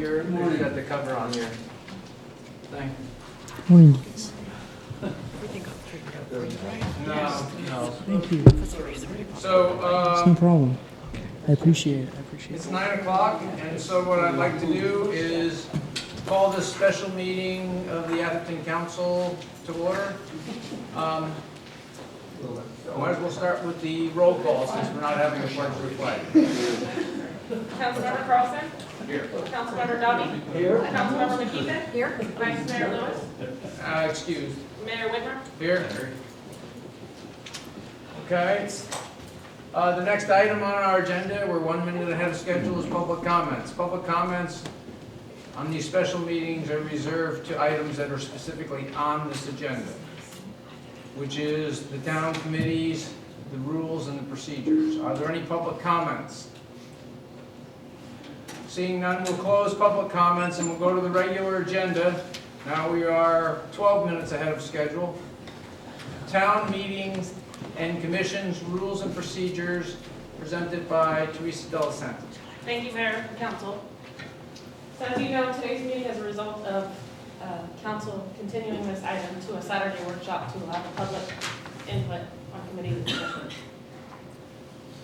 you got the cover on your thing. Morning. No. Thank you. So, It's no problem. I appreciate it. it's 9 o'clock, and so what I'd like to do is call this special meeting of the Atherton Council to order. Might as well start with the roll call since we're not having a pledge of the flag. Councilmember Carlson? Here. Councilmember Dowdy? Here. Councilmember McKeithen? Here. Vice Mayor Lewis? Excused. Mayor Whitmer? Here. Okay. The next item on our agenda, we're 1 minute ahead of schedule, is public comments. Public comments on these special meetings are reserved to items that are specifically on this agenda, which is the town committees, the rules, and the procedures. Are there any public comments? Seeing none, we'll close public comments and we'll go to the regular agenda. Now we are 12 minutes ahead of schedule. Town meetings and commissions, rules and procedures, presented by Teresa Della Santa. Thank you, Mayor and Council. So as you know, today's meeting is a result of Council continuing this item to a Saturday workshop to allow the public input on committee discussion.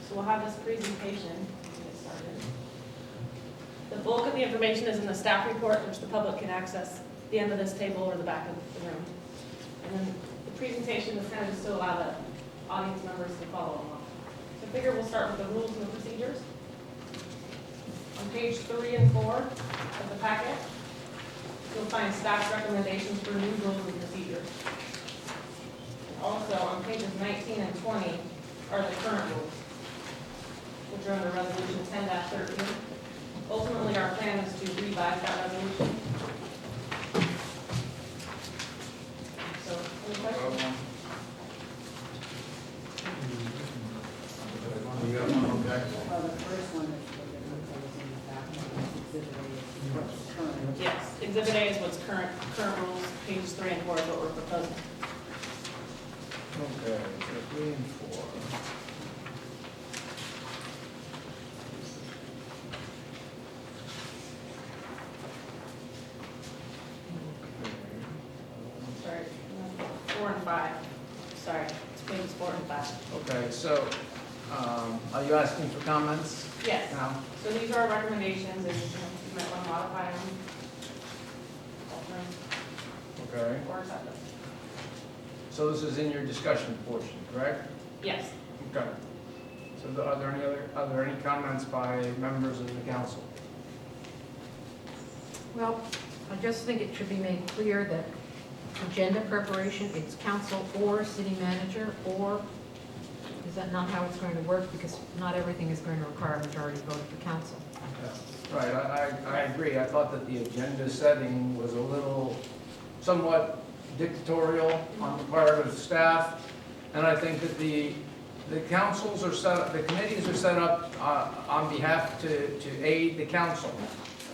So we'll have this presentation to get started. The bulk of the information is in the staff report, which the public can access at the end of this table or the back of the room. And then the presentation is kind of just to allow the audience members to follow along. So I figure we'll start with the rules and the procedures. On page 3 and 4 of the packet, you'll find staff's recommendations for new rules and procedures. Also, on pages 19 and 20 are the current rules, which are under resolution 10-13. Ultimately, our plan is to revise that resolution. So, any questions? You got one, okay? Well, the first one is what was in the back, exhibit A is what's current. Yes, exhibit A is what's current rules, pages 3 and 4 is what we're proposing. Okay, so 3 and 4. Sorry, 4 and 5. Sorry, it's pages 4 and 5. Okay, so, are you asking for comments Yes, now? so these are our recommendations, and you might want to modify them, alter them, Okay. or accept them. So this is in your discussion portion, correct? Yes. Okay. So are there any comments by members of the council? Well, I just think it should be made clear that agenda preparation, it's council or city manager, or is that not how it's going to work? Because not everything is going to require a majority vote of the council. Right, I agree. I thought that the agenda setting was a little, somewhat dictatorial on the part of staff. And I think that the councils are set up, the committees are set up on behalf to aid the council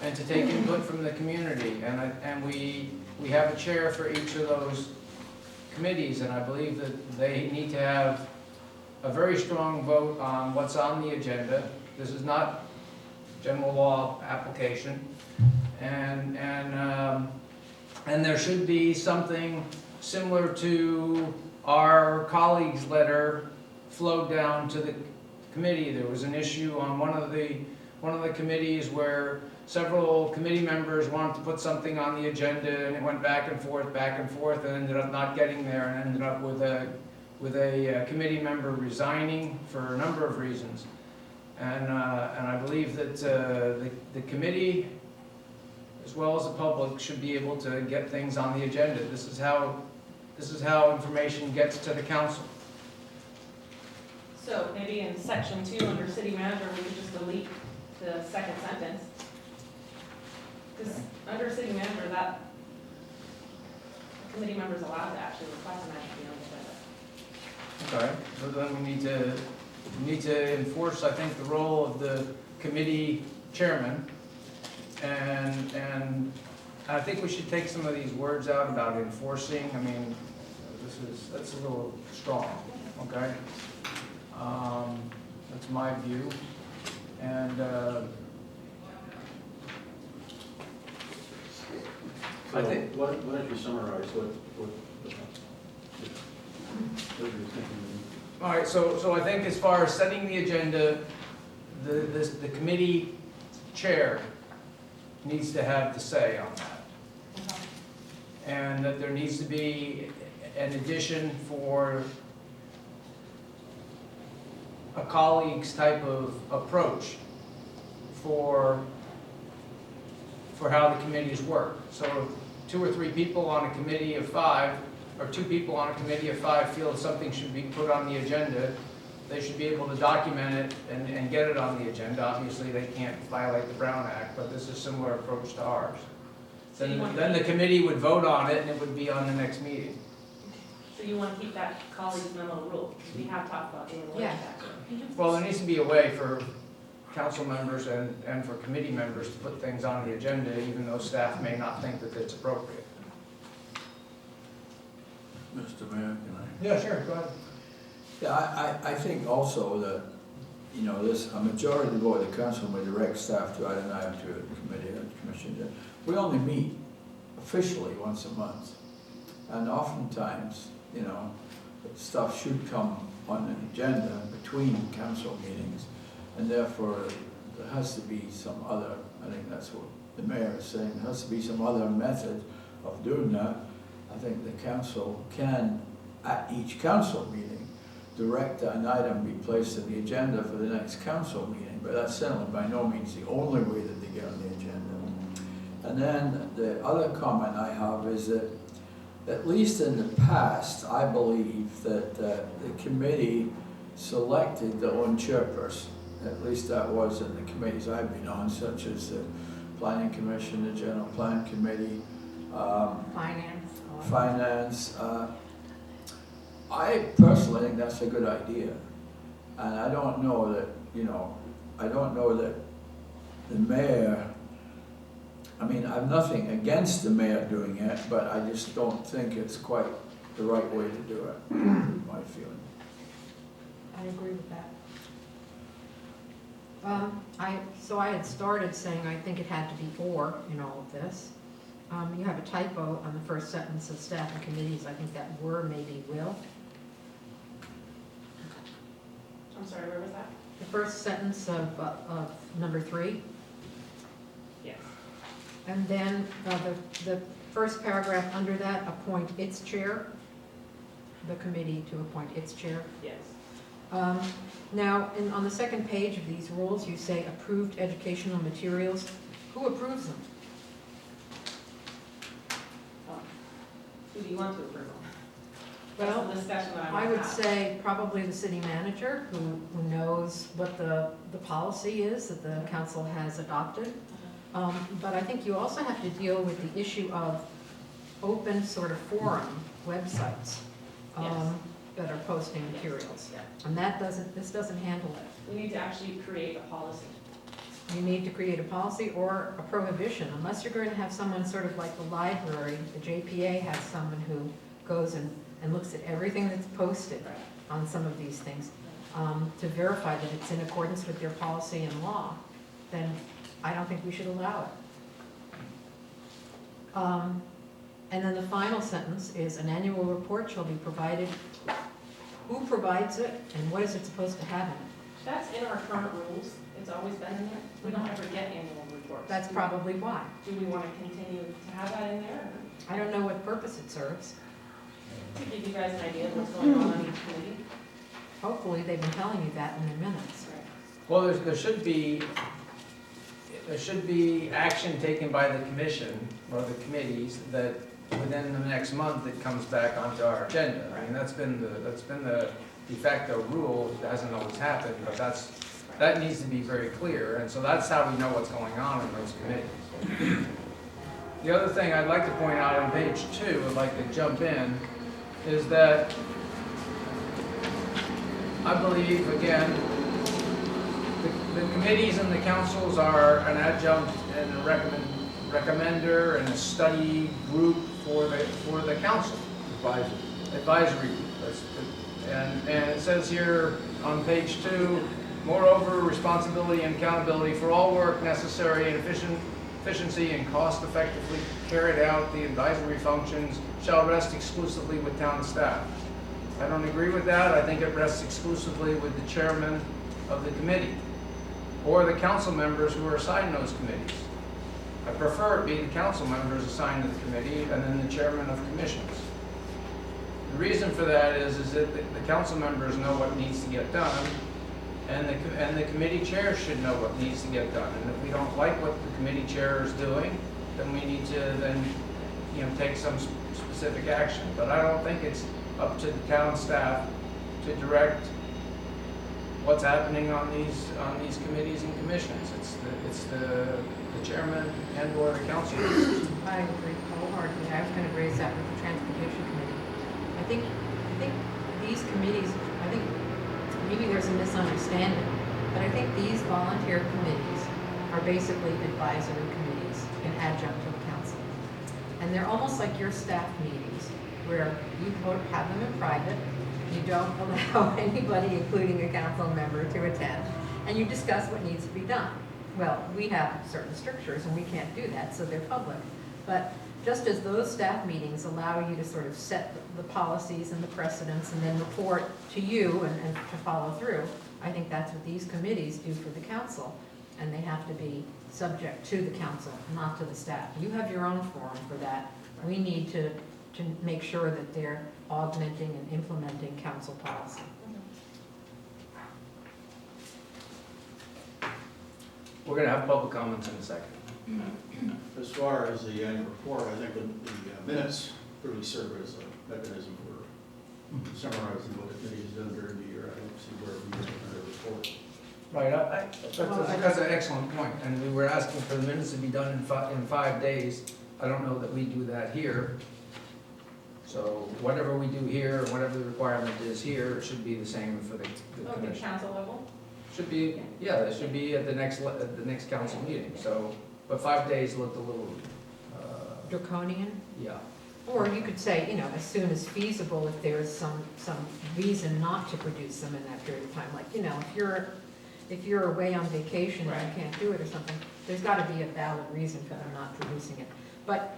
and to take input from the community. And we have a chair for each of those committees, and I believe that they need to have a very strong vote on what's on the agenda. This is not general law application. And there should be something similar to our colleague's letter flowed down to the committee. There was an issue on one of the committees where several committee members wanted to put something on the agenda, and it went back and forth, and ended up not getting there, and ended up with a committee member resigning for a number of reasons. And I believe that the committee, as well as the public, should be able to get things on the agenda. This is how information gets to the council. So maybe in section 2 under city manager, we could just delete the second sentence. Because under city manager, that committee member is allowed to actually request an item to be on the agenda. Okay, so then we need to enforce, I think, the role of the committee chairman. And I think we should take some of these words out about enforcing. I mean, that's a little strong, okay? That's my view. And I think- Why don't you summarize what you're thinking? All right, so I think as far as setting the agenda, the committee chair needs to have the say on that. And that there needs to be an addition for a colleague's type of approach for how the committees work. So if 2 or 3 people on a committee of 5, or 2 people on a committee of 5 feel that something should be put on the agenda, they should be able to document it and get it on the agenda. Obviously, they can't violate the Brown Act, but this is a similar approach to ours. So you want- Then the committee would vote on it and it would be on the next meeting. So you want to keep that colleague's memo rule? We have talked about doing away Yeah. with that. Well, there needs to be a way for council members and for committee members to put things on the agenda, even though staff may not think that it's appropriate. Mr. Mayor, can I? Yeah, sure, go ahead. Yeah, I think also that, you know, a majority vote of the council may direct staff to item to a committee or commission. We only meet officially once a month. And oftentimes, you know, stuff should come on an agenda between council meetings. And therefore, there has to be some other, I think that's what the mayor is saying, there has to be some other method of doing that. I think the council can, at each council meeting, direct that an item be placed on the agenda for the next council meeting, but that's certainly by no means the only way that they get on the agenda. And then the other comment I have is that, at least in the past, I believe that the committee selected their own chairperson. At least that was in the committees I've been on, such as the Planning Commission, the General Plan Committee, Finance. I personally think that's a good idea. And I don't know that, you know, I don't know that the mayor, I mean, I've nothing against the mayor doing it, but I just don't think it's quite the right way to do it, my feeling. I agree with that. So I had started saying I think it had to be or in all of this. You have a typo on the first sentence of staff and committees. I think that were maybe will. I'm sorry, where was that? The first sentence of number 3. Yes. And then the first paragraph under that, appoint its chair, the committee to appoint its chair. Yes. Now, on the second page of these rules, you say approved educational materials. Who approves them? Who do you want to approve? Well, That's the discussion that I I want would to have. say probably the city manager, who knows what the policy is that the council has adopted. But I think you also have to deal with the issue of open sort of forum websites Yes. that are posting materials. Yeah. And this doesn't handle it. We need to actually create a policy. You need to create a policy or a prohibition, unless you're going to have someone sort of like the library. The JPA has someone who goes and looks at everything that's posted on some of these things to verify that it's in accordance with their policy and law. Then I don't think we should allow it. And then the final sentence is an annual report shall be provided. Who provides it and what is it supposed to have in it? That's in our current rules. It's always been in there. We don't ever get annual reports. That's probably why. Do we want to continue to have that in there? I don't know what purpose it serves. To give you guys an idea of what's going on each committee? Hopefully, they've been telling you that in their minutes. Well, there should be action taken by the commission or the committees that within the next month it comes back onto our agenda. I mean, that's been the de facto rule. It hasn't always happened, but that needs to be very clear. And so that's how we know what's going on in those committees. The other thing I'd like to point out on page 2, I'd like to jump in, is that I believe, again, the committees and the councils are an adjunct and a recommender and a study group for the council. Advisory group. And it says here on page 2, moreover, responsibility and accountability for all work necessary and efficient efficiency and cost effectively carried out the advisory functions shall rest exclusively with town staff. I don't agree with that. I think it rests exclusively with the chairman of the committee or the council members who are assigned those committees. I prefer it be the council members assigned to the committee and then the chairman of commissions. The reason for that is that the council members know what needs to get done, and the committee chairs should know what needs to get done. And if we don't like what the committee chair is doing, then we need to take some specific action. But I don't think it's up to the town staff to direct what's happening on these committees and commissions. It's the chairman and or the council. I agree wholeheartedly. I was going to raise that with the Transportation Committee. I think these committees, I think maybe there's a misunderstanding, but I think these volunteer committees are basically advisory committees in adjunct to the council. And they're almost like your staff meetings, where you have them in private, you don't allow anybody, including a council member, to attend, and you discuss what needs to be done. Well, we have certain strictures and we can't do that, so they're public. But just as those staff meetings allow you to sort of set the policies and the precedents and then report to you and to follow through, I think that's what these committees do for the council. And they have to be subject to the council, not to the staff. You have your own forum for that. We need to make sure that they're augmenting and implementing council policy. We're going to have public comments in a second. As far as the annual report, I think the minutes really serve as a mechanism for summarizing what the committee has done during the year. I don't see where we are in a report. Right, that's an excellent point. And we were asking for the minutes to be done in 5 days. I don't know that we do that here. So whatever we do here, whatever the requirement is here, it should be the same for the Okay, commission. council level? Should be, yeah, it should be at the next council meeting. So, but 5 days looked a little, Draconian? yeah. Or you could say, as soon as feasible, if there's some reason not to produce them in that period of time. Like, if you're away on vacation and Right. you can't do it or something, there's got to be a valid reason for them not producing it. But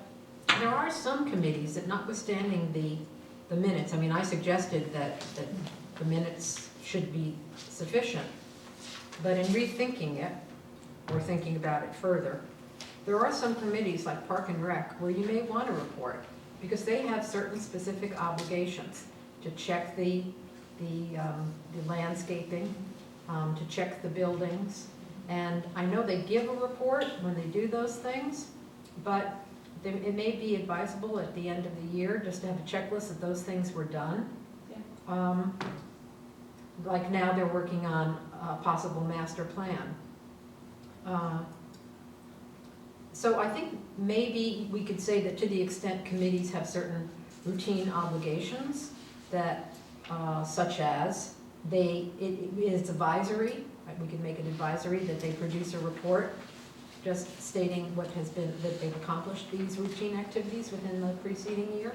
there are some committees that, notwithstanding the minutes, I mean, I suggested that the minutes should be sufficient. But in rethinking it, or thinking about it further, there are some committees like Park and Rec where you may want to report, because they have certain specific obligations to check the landscaping, to check the buildings. And I know they give a report when they do those things, but it may be advisable at the end of the year just to have a checklist that those things were done. Yeah. Like now they're working on a possible master plan. So I think maybe we could say that to the extent committees have certain routine obligations that, such as it is advisory, right? We could make it advisory that they produce a report just stating that they've accomplished these routine activities within the preceding year.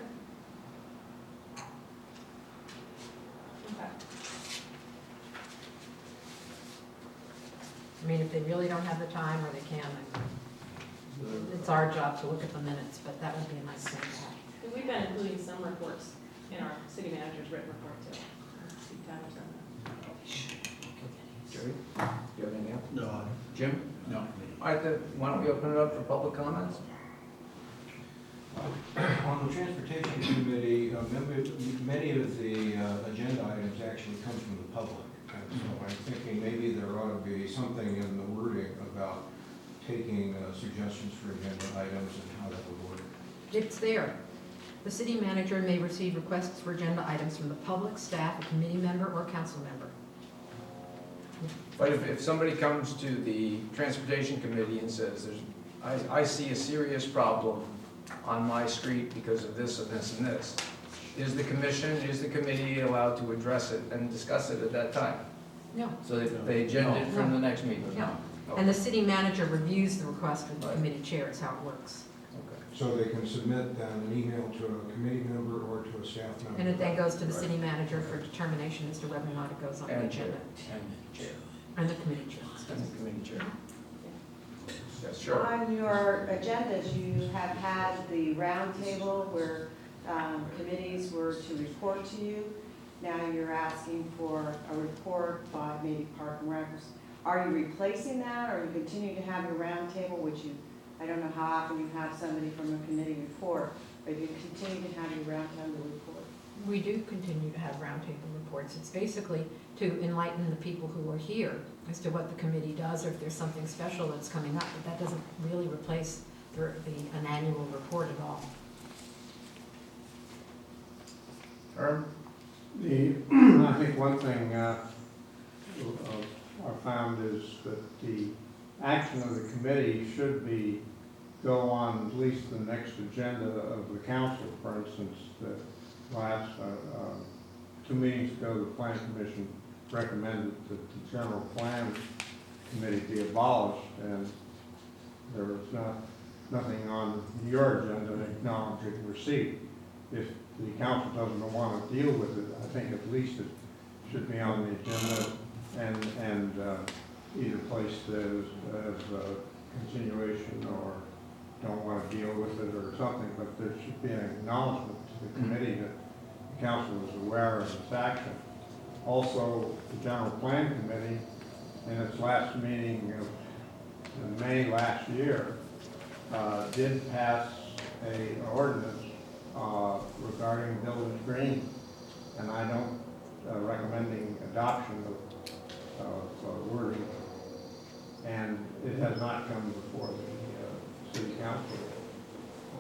Okay. I mean, if they really don't have the time or they can, it's our job to look at the minutes, but that would be a nice thing to have. And we've been including some reports in our city manager's written report too. Steve Tyler's done that. Jerry, do you have anything else? No. Jim? No. All right, then, why don't we open it up for public comments? On the Transportation Committee, many of the agenda items actually come from the public. And so I'm thinking maybe there ought to be something in the wording about taking suggestions for agenda items and how that would work. It's there. The city manager may receive requests for agenda items from the public, staff, a committee member, or council member. But if somebody comes to the Transportation Committee and says, I see a serious problem on my street because of this and this and this, is the committee allowed to address it and discuss it at that time? No. So they agenda it from the next meeting? No. Okay. And the city manager reviews the request with the committee chair, is how it works. Okay. So they can submit then an email to a committee member or to a staff member. And it then goes to the city manager for determination as to whether or not it goes on the And chair. agenda. And chair. And the committee chair. And the committee chair. Yes, sure. On your agendas, you have had the roundtable where committees were to report to you. Now you're asking for a report by maybe Park and Rec. Are you replacing that, or you continue to have your roundtable, which you, I don't know how often you have somebody from a committee report, but you continue to have your roundtable report? We do continue to have roundtable reports. It's basically to enlighten the people who are here as to what the committee does, or if there's something special that's coming up, but that doesn't really replace an annual report at all. Herb? I think one thing I found is that the action of the committee should be go on at least the next agenda of the council. For instance, the last 2 meetings ago, the Plan Commission recommended that the general plan committee be abolished, and there was nothing on your agenda acknowledging receipt. If the council doesn't want to deal with it, I think at least it should be on the agenda and either placed as a continuation or don't want to deal with it or something, but there should be an acknowledgement to the committee that the council is aware of this action. Also, the general plan committee, in its last meeting in May last year, did pass an ordinance regarding Village Green, and I don't recommending adoption of wording, and it has not come before the city council.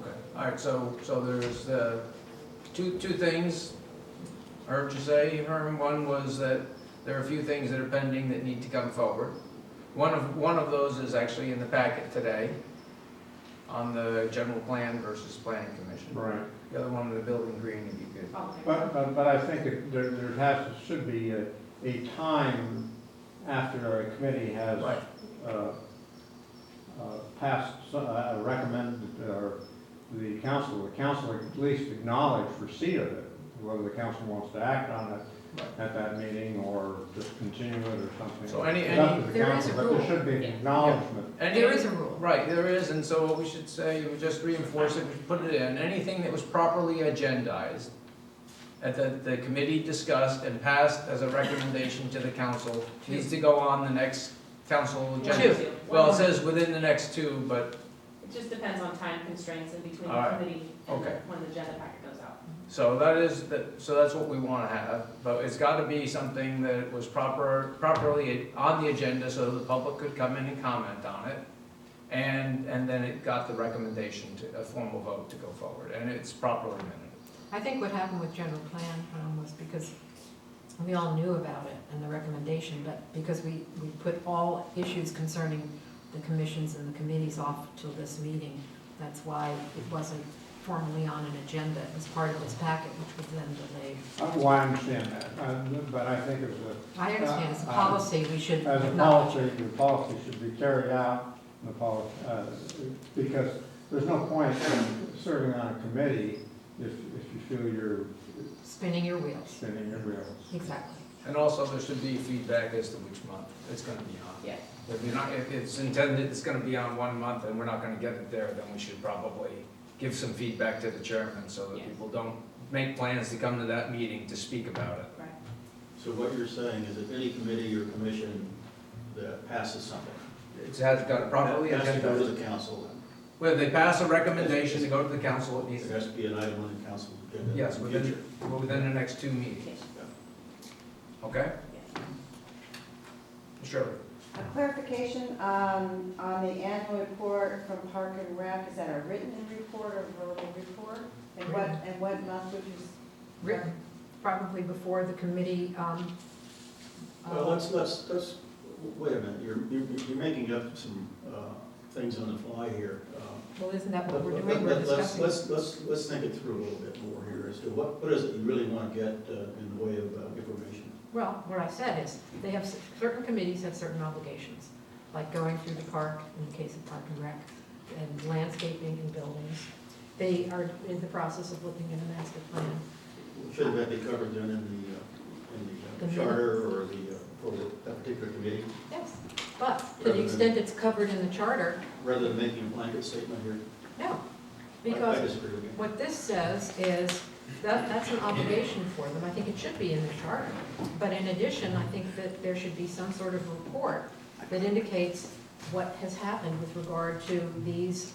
Okay, all right, so there's two things I heard you say, Herman. One was that there are a few things that are pending that need to come forward. One of those is actually in the packet today on the general plan versus planning commission. Right. The other one, the building green, if you could. I'll take that. But I think there should be a time after a committee has Right. passed, recommended, or the council at least acknowledge receipt of it, whether the council wants to act on it at that meeting or just continue it or something. So It's up to the there is council, a but rule. there should be an acknowledgement. There is a rule. Right, there is, and so what we should say, we just reinforce it, we put it in, anything that was properly agendized, that the committee discussed and passed as a recommendation to the council, needs to go on the next council agenda. Two. Well, it says within the next 2, but, It just depends on time constraints in between All the right. committee and Okay. when the agenda packet goes out. so that's what we wanna have, but it's gotta be something that was properly on the agenda so the public could come in and comment on it. And then it got the recommendation to, a formal vote to go forward, and it's properly minted. I think what happened with general plan was because we all knew about it and the recommendation, but because we put all issues concerning the commissions and the committees off till this meeting, that's why it wasn't formally on an agenda. It was part of this packet, which was then delayed. Well, I understand that, but I think I understand, it's a policy, we should as a acknowledge. policy, the policy should be carried out, the policy, because there's no point in serving on a committee if you feel you're Spinning your wheels, spinning your wheels. exactly. And also, there should be feedback as to which month it's gonna be on. Yeah. If it's intended, it's gonna be on 1 month, and we're not gonna get it there, then we should probably give some feedback to the chairman, so that Yes. people don't make plans to come to that meeting to speak about it. Right. So what you're saying is that any committee or commission that passes something, It's has got properly has to go to agendized. the council, Well, they pass a recommendation to go to the council, it needs, there has to be an item on the council agenda. yes, in the within future. the next 2 meetings, Yes. okay? Yes. Shirley? A clarification on the annual report from Park and Rec, is that a written report or verbal report? And what month would you? Written, probably before the committee, Well, let's, wait a minute, you're making up some things on the fly here. well, isn't that what we're doing? We're discussing. Let's think it through a little bit more here as to what is it you really want to get in the way of information? Well, what I said is, they have, certain committees have certain obligations, like going through the park, in the case of Park and Rec, and landscaping and buildings. They are in the process of looking at a master plan. Should that be covered then in the The charter or for that particular committee? Yes, But to the extent it's covered in the charter, Rather than making a blanket statement here, no. I Because disagree with you. what this says is that that's an obligation for them. I think it should be in the charter. But in addition, I think that there should be some sort of report that indicates what has happened with regard to these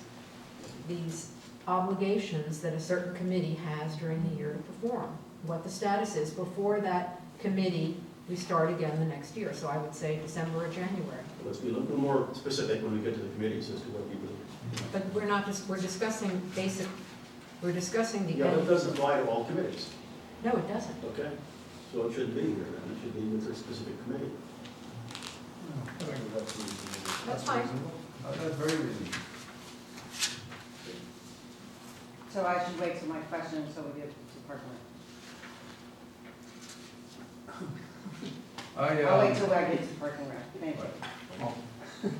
obligations that a certain committee has during the year to perform, what the status is before that committee, we start again the next year. So I would say December or January. Let's be a little more specific when we get to the committees as to what you believe. But we're not just, we're discussing the Yeah, that end. doesn't apply to all committees, No, it doesn't. okay? So it shouldn't be here, then. It should be with a specific committee. I think that's reasonable. That's fine. reasonable. That's very reasonable. So I should wait till my question, so we get to Park and Rec. I'll wait till I get to Park and Rec, thank you.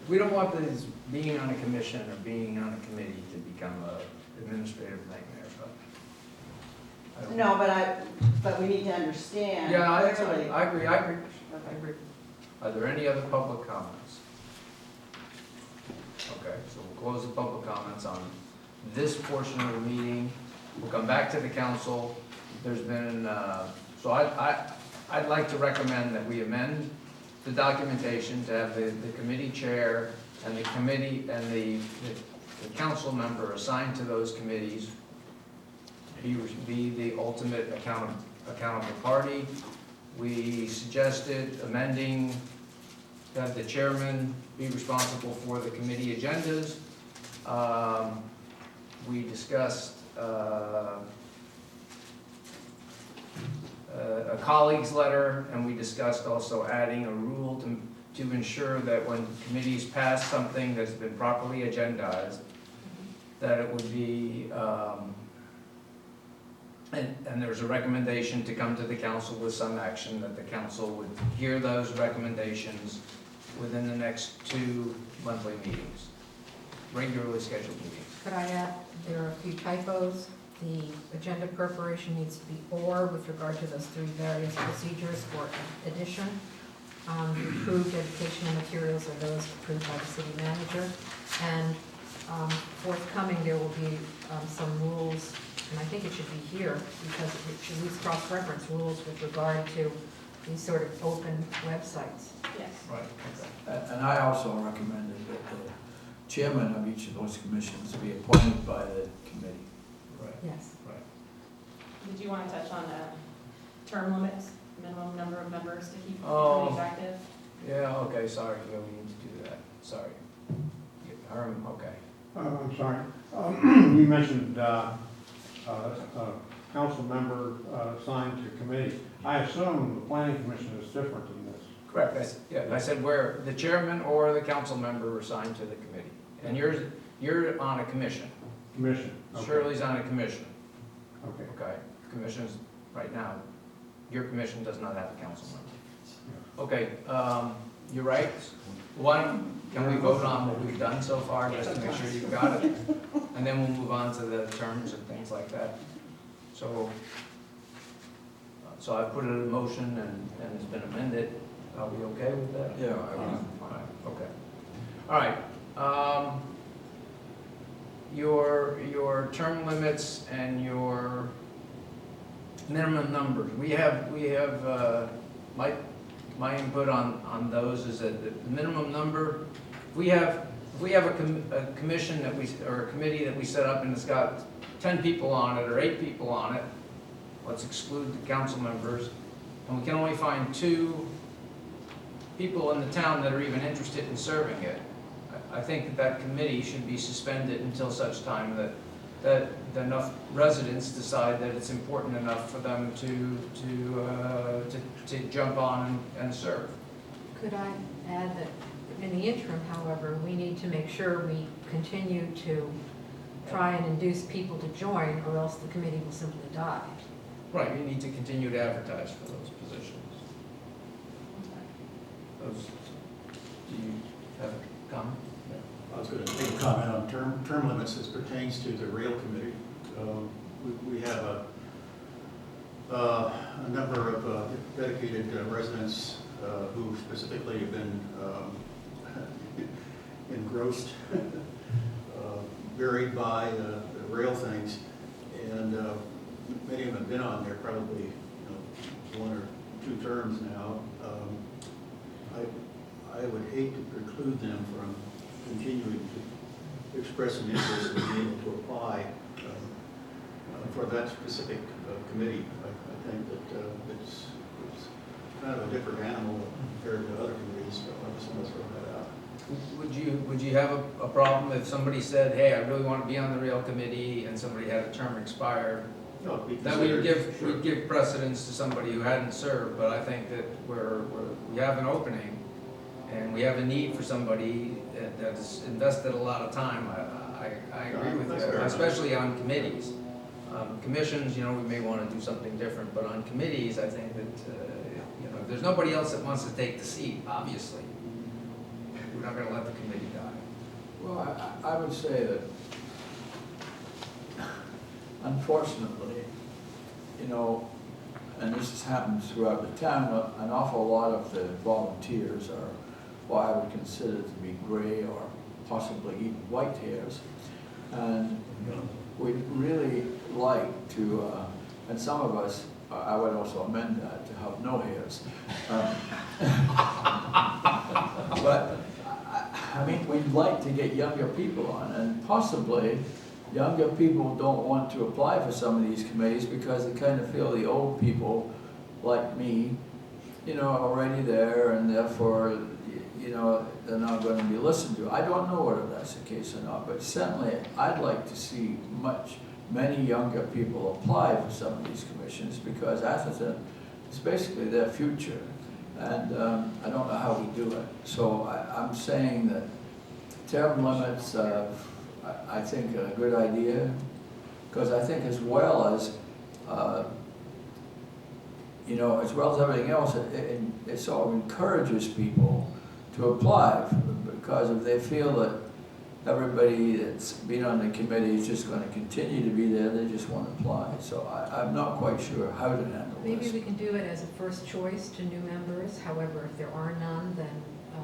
We don't want this being on a commission or being on a committee to become a administrative nightmare, but. I don't- No, but we need to understand Yeah, I clearly. agree, I agree. Okay. I agree. Are there any other public comments? Okay, so we'll close the public comments on this portion of the meeting. We'll come back to the council. There's been, so I'd like to recommend that we amend the documentation to have the committee chair and the committee and the council member assigned to those committees be the ultimate accountable party. We suggested amending that the chairman be responsible for the committee agendas. We discussed a colleague's letter, and we discussed also adding a rule to ensure that when committees pass something that's been properly agendized, that it would be, and there's a recommendation to come to the council with some action, that the council would hear those recommendations within the next 2 monthly meetings, regularly scheduled meetings. Could I add, there are a few typos. The agenda preparation needs to be "or" with regard to those 3 various procedures for addition. The approved educational materials are those approved by the city manager. And forthcoming, there will be some rules, and I think it should be here, because it should at least cross-reference rules with regard to these sort of open websites. Yes. Right. And I also recommended that the chairman of each of those commissions be appointed by the committee. Right, Yes. right. Did you want to touch on term limits, minimum number of members to keep Oh. committees active? Yeah, okay, sorry, yeah, we need to do that, sorry. Okay. I'm sorry. You mentioned council member assigned to committee. I assume the planning commission is different than this. Correct, I said where the chairman or the council member assigned to the committee. And you're on a commission. Commission. Okay. Shirley's on a commission, Okay. okay? Commission's, right now, your commission does not have a council member. Okay, you're right. Can we vote on what we've done so far, just to make sure you've got it? And then we'll move on to the terms and things like that. So I put it in motion and it's been amended. Are we okay with that? Yeah, I would. All right, okay. All right. Your term limits and your minimum numbers. We have, my input on those is that the minimum number, if we have a commission or a committee that we set up and it's got 10 people on it or 8 people on it, let's exclude the council members, and we can only find 2 people in the town that are even interested in serving it, I think that committee should be suspended until such time that enough residents decide that it's important enough for them to jump on and serve. Could I add that in the interim, however, we need to make sure we continue to try and induce people to join, or else the committee will simply die. Right, you need to continue to advertise for those positions. Do you have a comment? I was going to make a comment on term limits as pertains to the rail committee. We have a number of dedicated residents who specifically have been engrossed, buried by the rail things, and many of them have been on there probably, 1 or 2 terms now. I would hate to preclude them from continuing to express an interest in being able to apply for that specific committee. I think that it's kind of a different animal compared to other committees, so I just want to throw that out. Would you have a problem if somebody said, hey, I really want to be on the rail committee, and somebody had a term expired? No, it'd be Then we'd considered, sure. we'd give precedence to somebody who hadn't served, but I think that we have an opening, and we have a need for somebody that's invested a lot of time. I agree with That's you, fair enough. especially on committees. Commissions, we may want to do something different, but on committees, I think that, if there's nobody else that wants to take the seat, obviously, we're not gonna let the committee die. Well, I would say that, unfortunately, and this has happened throughout the town, an awful lot of the volunteers are what I would consider to be gray or possibly even white hairs. And we'd really like to, and some of us, I would also amend that to have no hairs. But, I mean, we'd like to get younger people on, and possibly younger people don't want to apply for some of these committees because they kind of feel the old people, like me, are already there, and therefore, they're not going to be listened to. I don't know whether that's the case or not, but certainly I'd like to see many younger people apply for some of these commissions, because Atherton is basically their future, and I don't know how we do it. So I'm saying that term limits, I think, are a good idea, because I think as well as everything else, it sort of encourages people to apply, because if they feel that everybody that's been on the committee is just going to continue to be there, they just want to apply. So I'm not quite sure how to handle Maybe this. we can do it as a first choice to new members. However, if there are none, then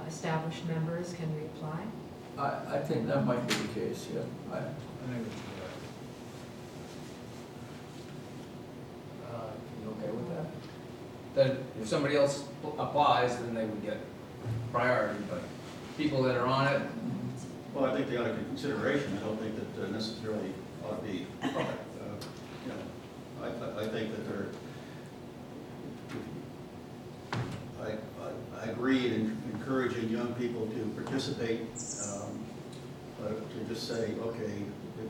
established members can reapply. I think that might be the case, yeah. I think we should do that. You okay with that? That if somebody else applies, then they would get priority, but people that are on it, Well, I think they ought to give consideration. I don't think that necessarily ought to be, I think that they're, I agree in encouraging young people to participate, but to just say, okay, if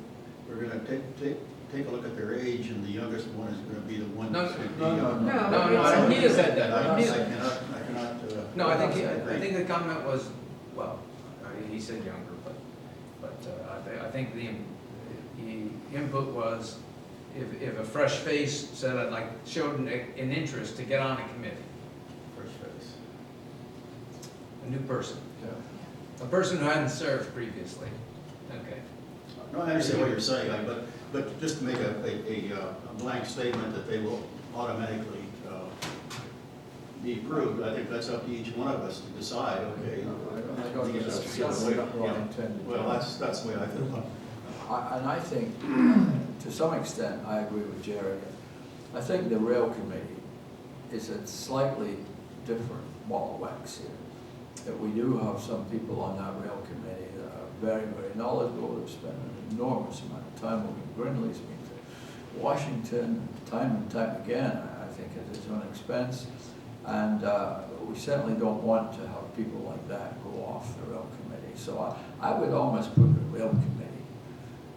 we're gonna take a look at their age, and the youngest one is gonna be the one No, that's gonna be. No, I don't need to say I that. cannot. No, I disagree. think the comment was, well, he said younger, but I think the input was, if a fresh face said, showed an interest to get on a committee, First phase. a new person, Yeah. a person who hadn't served previously. Okay. No, I understand what you're saying, but just to make a blank statement that they will automatically be approved, I think that's up to each one of us to decide, okay. I don't think that's what I intended. Well, that's the way I feel about it. And I think, to some extent, I agree with Jerry. I think the rail committee is a slightly different ball of wax here. That we do have some people on that rail committee that are very, very knowledgeable, have spent an enormous amount of time over in Brindley's been to Washington, time and time again, I think at his own expense. And we certainly don't want to have people like that go off the rail committee. So I would almost put the rail committee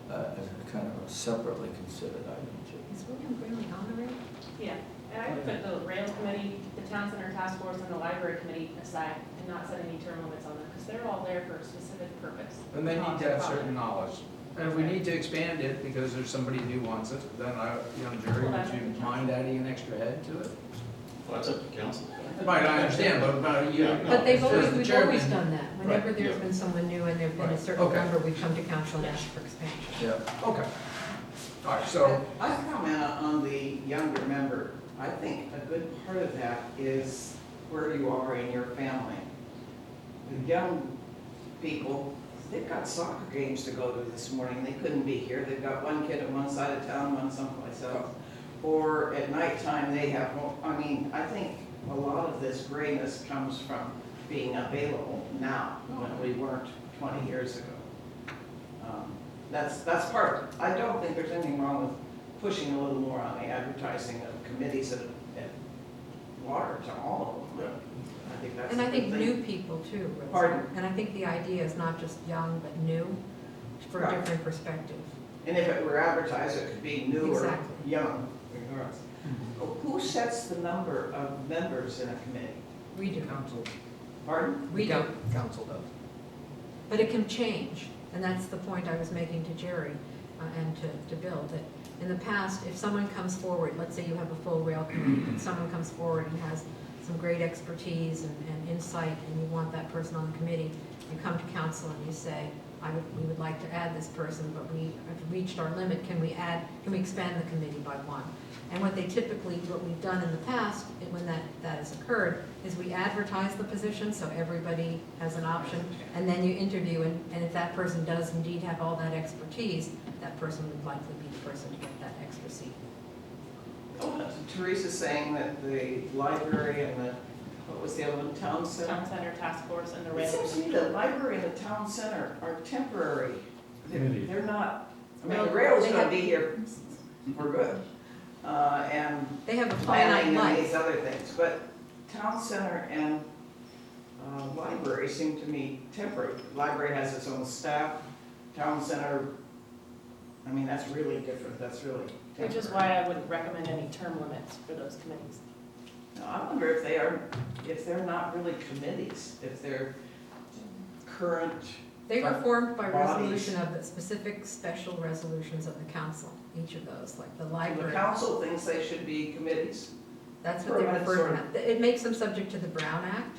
as a kind of a separately considered item. Is William Brindley on the rail? Yeah, and I would put the rail committee, the town center task force, and the library committee aside, and not set any term limits on them, because they're all there for a specific purpose. And they need to have certain knowledge. And if we need to expand it because there's somebody new wants it, then Jerry, would you mind adding an extra head to it? Well, that's up to council. Right, I understand, but you. Yeah. But as the we've chairman- always done that. Whenever Right, there's yeah. been someone new and there've been a Right, certain okay. number, we've come to council and asked for expansion. Yeah. Okay. All right, so, I comment on the younger member. I think a good part of that is where you are in your family. The young people, they've got soccer games to go to this morning, they couldn't be here. They've got one kid at one side of town, one someplace else. Or at nighttime, they have, I mean, I think a lot of this grayness comes from being available now, when we weren't 20 years ago. That's part of it. I don't think there's anything wrong with pushing a little more on the advertising of committees at large, on all of them. I think that's And a I think good thing. new people too. Rosa. Pardon? And I think the idea is not just young, but new, for a Right. different perspective. And if it were advertised, it could be new or Exactly. young. regardless. Who sets the number of members in a committee? We do. Council. Pardon? We do. Council does. But it can change, and that's the point I was making to Jerry and to Bill, that in the past, if someone comes forward, let's say you have a full rail committee, and someone comes forward and has some great expertise and insight, and you want that person on the committee, you come to council and you say, we would like to add this person, but we have reached our limit, can we expand the committee by one? And what we've done in the past, when that has occurred, is we advertise the position, so everybody has an option, and then you interview, and if that person does indeed have all that expertise, that person would likely be the person to get that extra seat. Teresa's saying that the library and the, what was the other one, town center? Town Center Task Force and the It rail. seems to me the library and the town center are temporary. Committees. They're not, I mean, Well, the rail's they gonna have- be here for good. And They have a finite planning and these life. other things, but town center and library seem to me temporary. Library has its own staff, town center, I mean, that's really different, that's really temporary. Which is why I wouldn't recommend any term limits for those committees. Now, I wonder if they're not really committees, if they're current. They were formed by Bodies. resolution of the specific special resolutions of the council, each of those, like the The library. council thinks they should be committees. That's what they Permanent refer sort to. It makes them subject to the Brown Act,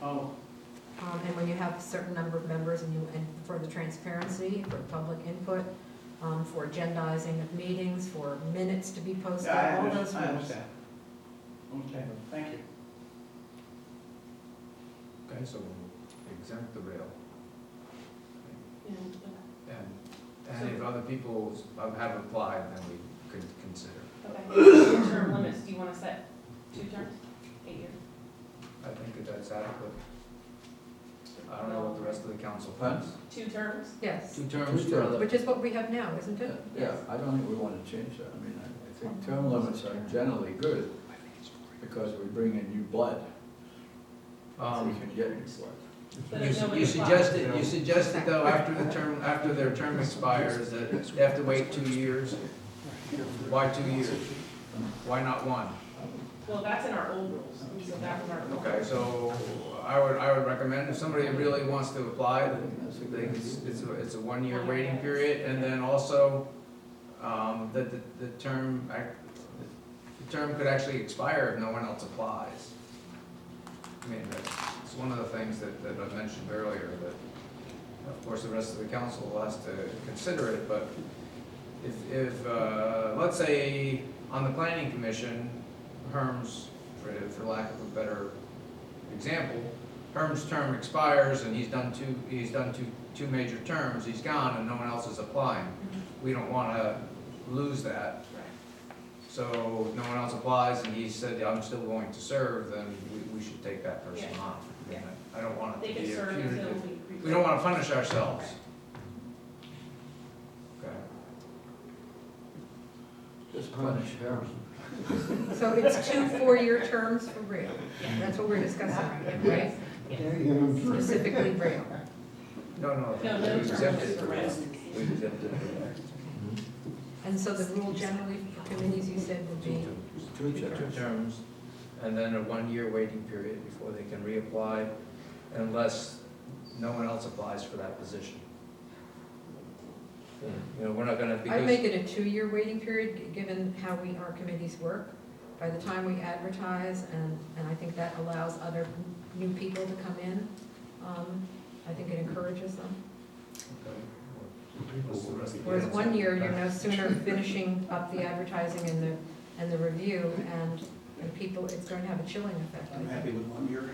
Oh, and when you have a certain number of members and for the transparency, for public input, for agendizing of meetings, for minutes to be posted, yeah, all those I rules. understand. Okay, thank you. Okay, so we'll exempt the rail. And if other people have applied, then we could consider. Okay, term limits, do you want to set 2 terms, 8 years? I think that that's adequate. I don't know what the rest of the council thinks. 2 terms? Yes, 2 terms Two for terms. the, which is what we have now, isn't it? Yeah, I don't think we want to change that. I mean, I think term limits are generally good because we bring in new blood. We can get new blood. But if nobody you applies. suggested though, after their term expires, that they have to wait 2 years? Why 2 years? Why not 1? Well, that's in our old rules, so that was our. Okay, so I would recommend if somebody really wants to apply, then it's a 1-year waiting period, and then also, that the term could actually expire if no one else applies. I mean, it's one of the things that I mentioned earlier, that, of course, the rest of the council has to consider it, but if let's say, on the planning commission, Herm's, for lack of a better example, Herm's term expires and he's done two major terms, he's gone and no one else is applying. We don't want to lose that. So if no one else applies and he said, I'm still going to serve, then we should take that person Yeah. on. Yeah. I don't want it They to can be a serve until punitive. we. We don't want to punish ourselves. Okay. Just punish her. So it's 2 4-year terms for rail. That's what we're discussing right now, right? Specifically rail. No, No, we terms exempted for the rail. rest. We exempted the And so the rule generally for committees, you said, would be 2 two terms. terms, and then a 1-year waiting period before they can reapply, unless no one else applies for that position. You know, we're not gonna, I'd because, make it a 2-year waiting period, given how our committees work. By the time we advertise, and I think that allows other new people to come in, I think it encourages them. what's the rest of the Whereas council? 1 year, you're no sooner finishing up the advertising and the review, and And people, it's going to have a chilling effect. I I'm think. happy with 1 year.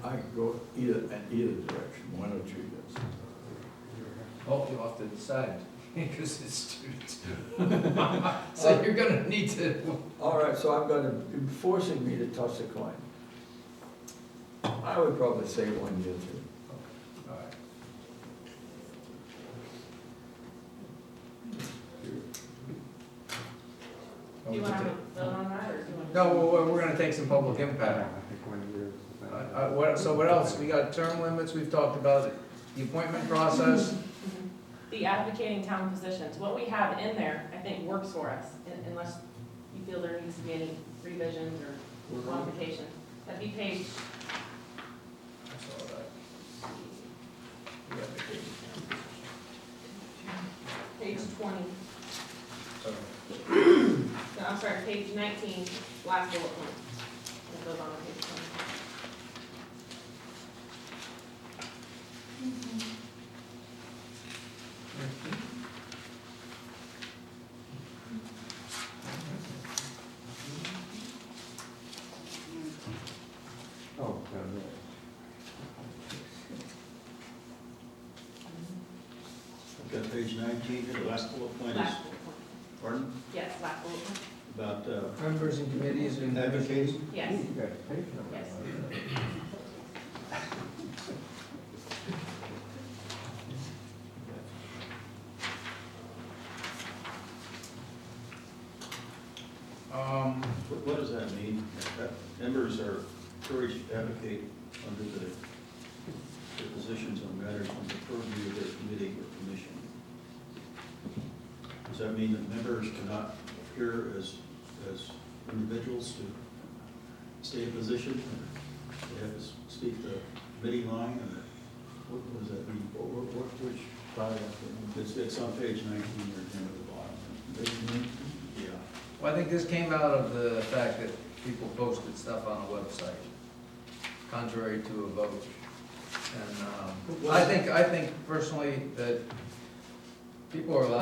I could go either direction, one or two years. Oh, you'll have to decide, because it's students. So you're gonna need to, All right, so I'm gonna, you're forcing me to toss a coin. I would probably say 1 year too. all right. Do you want to vote on that, or do you want to? No, we're gonna take some public I impact. think 1 year is the So what else? We got term limits, we've talked about the appointment process. The advocating town positions, what we have in there, I think works for us, unless you feel there needs to be any revisions or modifications. That'd be page, I saw that. Yeah, page 20. okay. No, I'm sorry, page 19, last bullet point. It goes on to page 20. Oh, I've got page 19 here, the last bullet point is, Last bullet point. pardon, Yes, last bullet point. about Members and committees and. advocating. Yes, you got a page number. yes. What does that mean? That members are encouraged to advocate under the positions on matters on the purview of their committee or commission. Does that mean that members cannot appear as individuals to state a position? They have to speak the committee line, or what does that mean? Which paragraph? It's on page 19 or 10 at the bottom. Yeah. Well, I think this came out of the fact that people posted stuff on the website, contrary to a vote. And I think personally that people are allowed